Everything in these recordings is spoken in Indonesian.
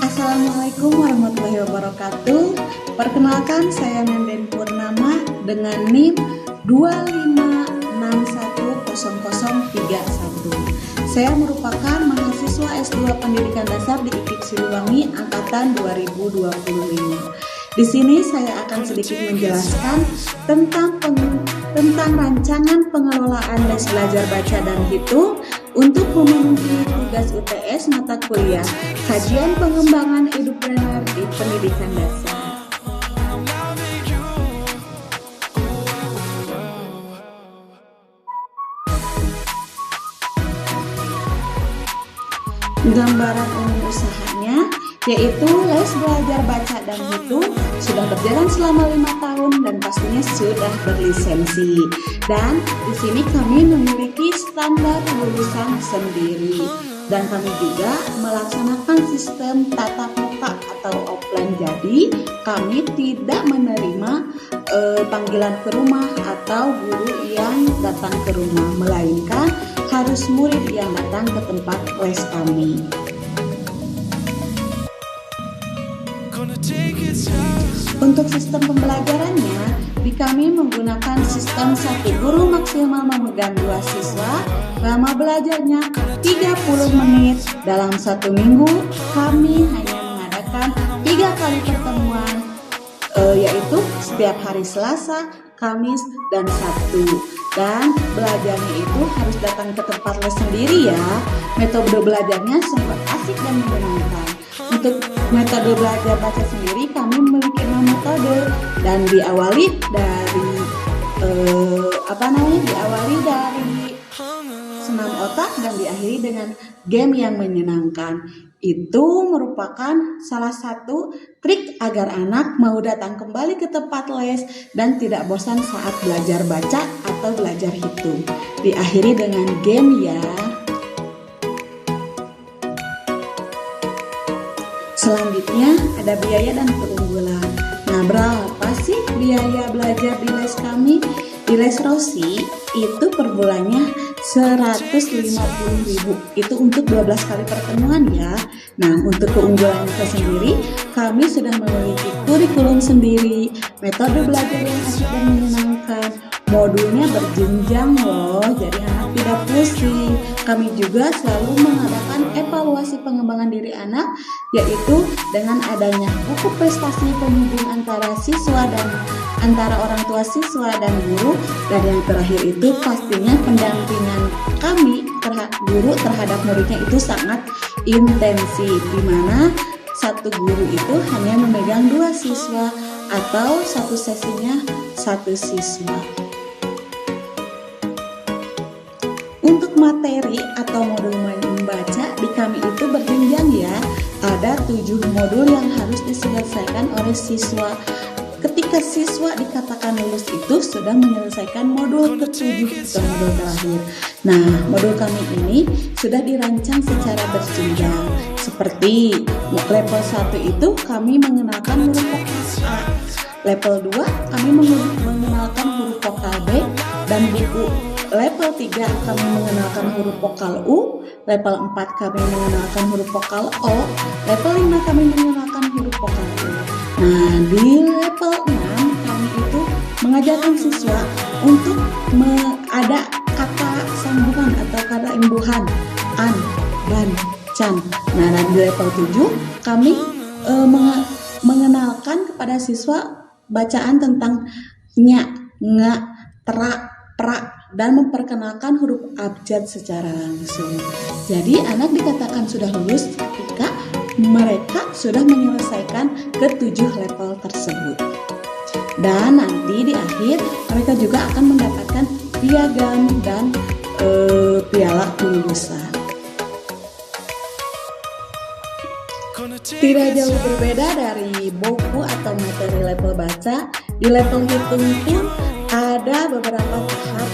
Assalamualaikum warahmatullahi wabarakatuh. Perkenalkan, saya Nenden Purnama dengan NIM 25610031. Saya merupakan mahasiswa S2 Pendidikan Dasar di IKIP Siliwangi angkatan 2025. Di sini saya akan sedikit menjelaskan tentang rancangan pengelolaan les belajar baca dan hitung untuk memenuhi tugas UTS mata kuliah Kajian Pengembangan Edupreneur di Pendidikan Dasar. Gambaran umum usahanya yaitu les belajar baca dan hitung sudah berjalan selama 5 tahun dan pastinya sudah berlisensi. Dan di sini kami memiliki standar lulusan sendiri dan kami juga melaksanakan sistem tatap muka atau offline. Jadi kami tidak menerima panggilan ke rumah atau guru yang datang ke rumah, melainkan harus murid yang datang ke tempat les kami. Untuk sistem pembelajarannya, di kami menggunakan sistem 1 guru maksimal memegang 2 siswa. Lama belajarnya 30 menit. Dalam 1 minggu, kami hanya mengadakan 3 kali pertemuan, yaitu setiap hari Selasa, Kamis, dan Sabtu. Dan belajarnya itu harus datang ke tempat les sendiri ya. Metode belajarnya sungguh asik dan menyenangkan. Untuk metode belajar baca sendiri kami memiliki 6 metode dan diawali dari senam otak dan diakhiri dengan game yang menyenangkan. Itu merupakan salah satu trik agar anak mau datang kembali ke tempat les dan tidak bosan saat belajar baca atau belajar hitung. Diakhiri dengan game ya. Selanjutnya ada biaya dan keunggulan. Nah, berapa sih biaya belajar di les kami? Di les Rosi itu per bulannya 150.000. Itu untuk 12 kali pertemuan ya. Nah, untuk keunggulannya sendiri, kami sudah memiliki kurikulum sendiri, metode belajar yang asik dan menyenangkan, modulnya berjenjang loh, jadi anak tidak pusing. Kami juga selalu mengadakan evaluasi pengembangan diri anak, yaitu dengan adanya buku prestasi penghubung antara orang tua siswa dan guru. Dan yang terakhir itu pastinya pendampingan kami guru terhadap muridnya itu sangat intensif, di mana satu guru itu hanya memegang 2 siswa atau satu sesinya 1 siswa. Untuk materi atau modul membaca di kami itu berjenjang ya. Ada 7 modul yang harus diselesaikan oleh siswa. Ketika siswa dikatakan lulus itu sudah menyelesaikan modul ke-7 atau modul terakhir. Nah, modul kami ini sudah dirancang secara berjenjang. Seperti level 1 itu kami mengenalkan huruf vokal A. Level 2 kami mengenalkan huruf vokal B dan buku. Level 3 kami mengenalkan huruf vokal U. Level 4 kami mengenalkan huruf vokal O. Level 5 kami mengenalkan huruf vokal U. Nah, di level 6 kami itu mengajarkan siswa untuk ada kata sambungan atau kata imbuhan an, ban, can. Nah, dan di level 7 kami mengenalkan kepada siswa bacaan tentang nya, nga, tra, pra, dan memperkenalkan huruf abjad secara langsung. Jadi anak dikatakan sudah lulus ketika mereka sudah menyelesaikan ke-7 level tersebut. Dan nanti di akhir mereka juga akan mendapatkan piagam dan piala kelulusan. Tidak jauh berbeda dari buku atau materi level baca, di level hitung pun ada beberapa tahap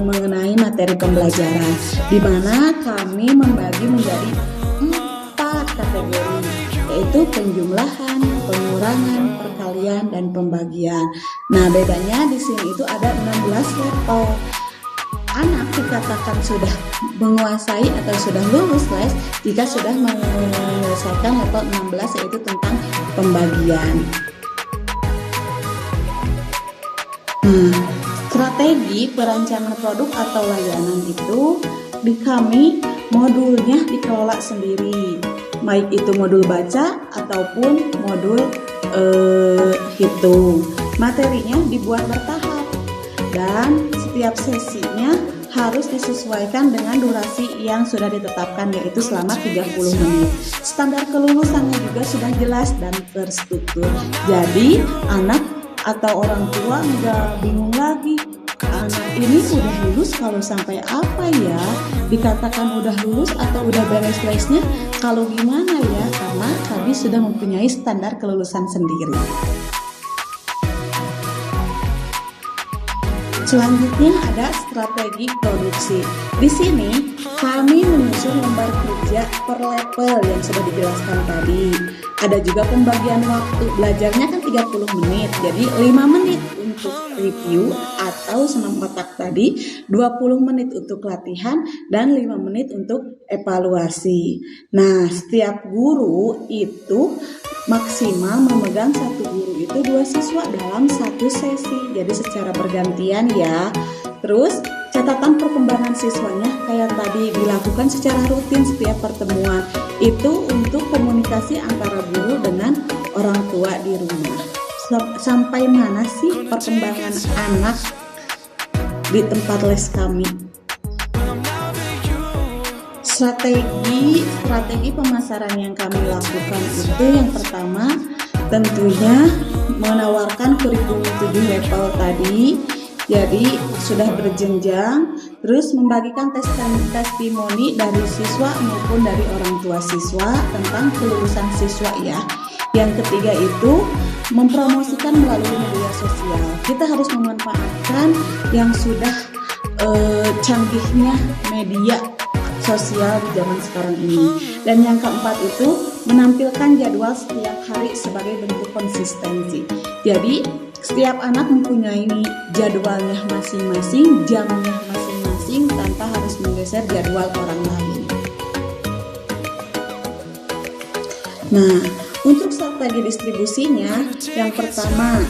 mengenai materi pembelajaran, di mana kami membagi menjadi 4 kategori, yaitu penjumlahan, pengurangan, perkalian, dan pembagian. Nah, bedanya di sini itu ada 16 level. anak dikatakan sudah menguasai atau sudah lulus les jika sudah menyelesaikan level 16, yaitu tentang pembagian. Strategi perancangan produk atau layanan itu di kami modulnya dikelola sendiri, baik itu modul baca ataupun modul hitung. Materinya dibuat bertahap dan setiap sesinya harus disesuaikan dengan durasi yang sudah ditetapkan, yaitu selama 30 menit. Standar kelulusannya juga sudah jelas dan terstruktur. Jadi anak atau orang tua nggak bingung lagi, anak ini udah lulus kalau sampai apa ya, dikatakan udah lulus atau udah beres lesnya kalau gimana ya, karena kami sudah mempunyai standar kelulusan sendiri. Selanjutnya ada strategi produksi. Di sini kami menyusun lembar kerja per level yang sudah dijelaskan tadi. Ada juga pembagian waktu, belajarnya kan 30 menit, jadi 5 menit untuk review atau senam otak tadi, 20 menit untuk latihan, dan 5 menit untuk evaluasi. Nah, setiap guru itu maksimal memegang satu guru itu 2 siswa dalam satu sesi, jadi secara bergantian ya. Terus catatan perkembangan siswanya kayak tadi dilakukan secara rutin setiap pertemuan, itu untuk komunikasi antara guru dengan orang tua di rumah. Sampai mana sih perkembangan anak di tempat les kami? Strategi pemasaran yang kami lakukan itu yang pertama tentunya menawarkan kurikulum 7 level tadi, jadi sudah berjenjang, terus membagikan testimoni dari siswa maupun dari orang tua siswa tentang kelulusan siswa ya. Yang ketiga itu mempromosikan melalui media sosial. Kita harus memanfaatkan yang sudah canggihnya media sosial di zaman sekarang ini. Dan yang keempat itu menampilkan jadwal setiap hari sebagai bentuk konsistensi. Jadi setiap anak mempunyai jadwalnya masing-masing, jamnya masing-masing tanpa harus menggeser jadwal orang lain. Nah, untuk strategi distribusinya, yang pertama,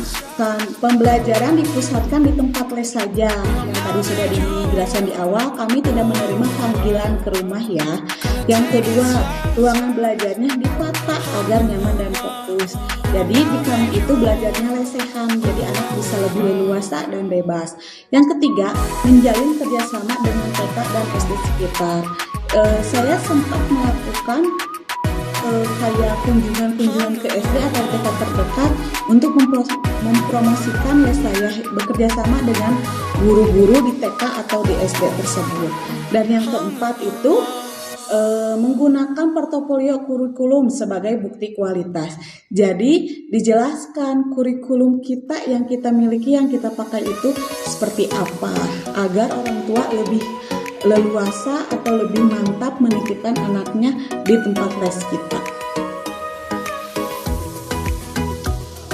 pembelajaran dipusatkan di tempat les saja. Yang tadi sudah dijelaskan di awal, kami tidak menerima panggilan ke rumah ya. Yang kedua, ruangan belajarnya ditata agar nyaman dan fokus. Jadi di kami itu belajarnya lesehan, jadi anak bisa lebih leluasa dan bebas. Yang ketiga, menjalin kerjasama dengan TK dan SD sekitar. Saya sempat melakukan kayak kunjungan ke SD atau TK terdekat untuk mempromosikan les saya bekerja sama dengan guru-guru di TK atau di SD tersebut. Dan yang keempat itu menggunakan portofolio kurikulum sebagai bukti kualitas. Jadi dijelaskan kurikulum kita yang kita miliki, yang kita pakai itu seperti apa, agar orang tua lebih leluasa atau lebih mantap menitipkan anaknya di tempat les kita.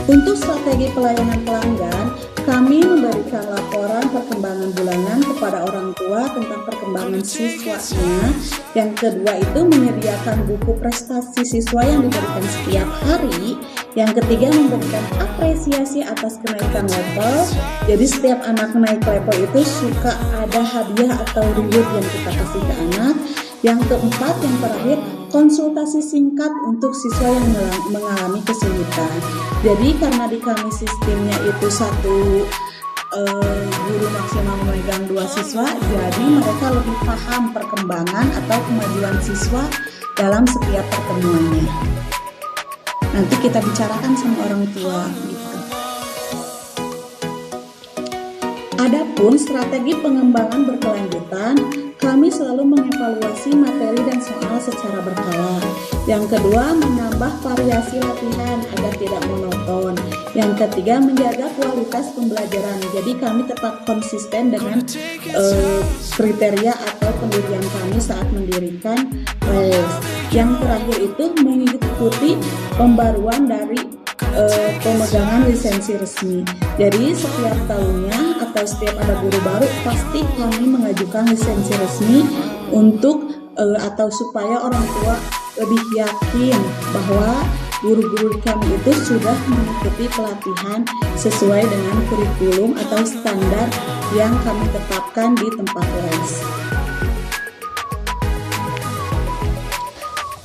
Untuk strategi pelayanan pelanggan, kami memberikan laporan perkembangan bulanan kepada orang tua tentang perkembangan siswanya. Yang kedua itu menyediakan buku prestasi siswa yang diberikan setiap hari. Yang ketiga memberikan apresiasi atas kenaikan level. Jadi setiap anak naik level itu suka ada hadiah atau reward yang kita kasih ke anak. Yang keempat, yang terakhir, konsultasi singkat untuk siswa yang mengalami kesulitan. Jadi karena di kami sistemnya itu satu guru maksimal memegang 2 siswa, jadi mereka lebih paham perkembangan atau kemajuan siswa dalam setiap pertemuannya. Nanti kita bicarakan sama orang tua gitu. Adapun strategi pengembangan berkelanjutan, kami selalu mengevaluasi materi dan soal secara berkala. Yang kedua, menambah variasi latihan agar tidak monoton. Yang ketiga, menjaga kualitas pembelajaran. Jadi kami tetap konsisten dengan kriteria atau pendirian kami saat mendirikan les. Yang terakhir itu mengikuti pembaruan dari pemegangan lisensi resmi. Jadi setiap tahunnya atau setiap ada guru baru pasti kami mengajukan lisensi resmi untuk atau supaya orang tua lebih yakin bahwa guru-guru kami itu sudah mengikuti pelatihan sesuai dengan kurikulum atau standar yang kami tetapkan di tempat les.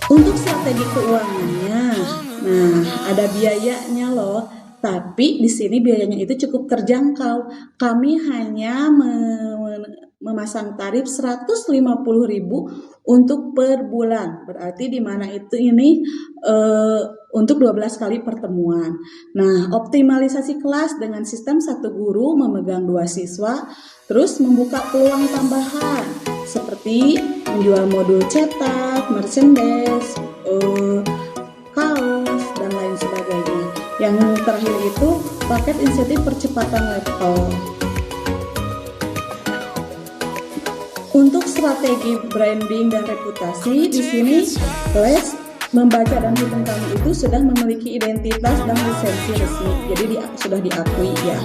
Untuk strategi keuangannya, nah ada biayanya loh. Tapi di sini biayanya itu cukup terjangkau. Kami hanya memasang tarif 150.000 untuk per bulan. Berarti di mana itu ini untuk 12 kali pertemuan. Nah, optimalisasi kelas dengan sistem satu guru memegang 2 siswa, terus membuka peluang tambahan seperti menjual modul cetak, merchandise, kaos, dan lain sebagainya. Yang terakhir itu paket insentif percepatan laptop. Untuk strategi branding dan reputasi, di sini les membaca dan hitung kami itu sudah memiliki identitas dan lisensi resmi. Jadi sudah diakui ya.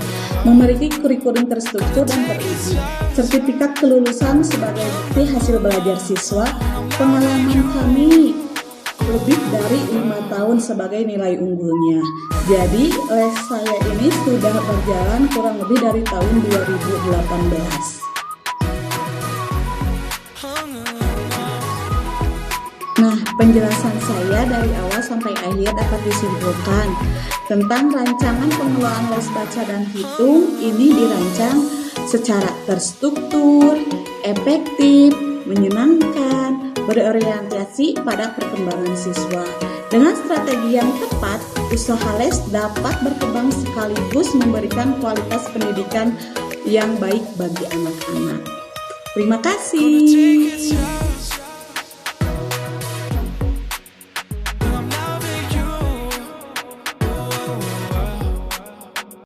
Memiliki kurikulum terstruktur dan teruji. Sertifikat kelulusan sebagai bukti hasil belajar siswa. Pengalaman kami lebih dari 5 tahun sebagai nilai unggulnya. Jadi les saya ini sudah berjalan kurang lebih dari tahun 2018. Nah, penjelasan saya dari awal sampai akhir dapat disimpulkan tentang rancangan pengelolaan les baca dan hitung ini dirancang secara terstruktur, efektif, menyenangkan, berorientasi pada perkembangan siswa. Dengan strategi yang tepat, usaha les dapat berkembang sekaligus memberikan kualitas pendidikan yang baik bagi anak-anak. Terima kasih.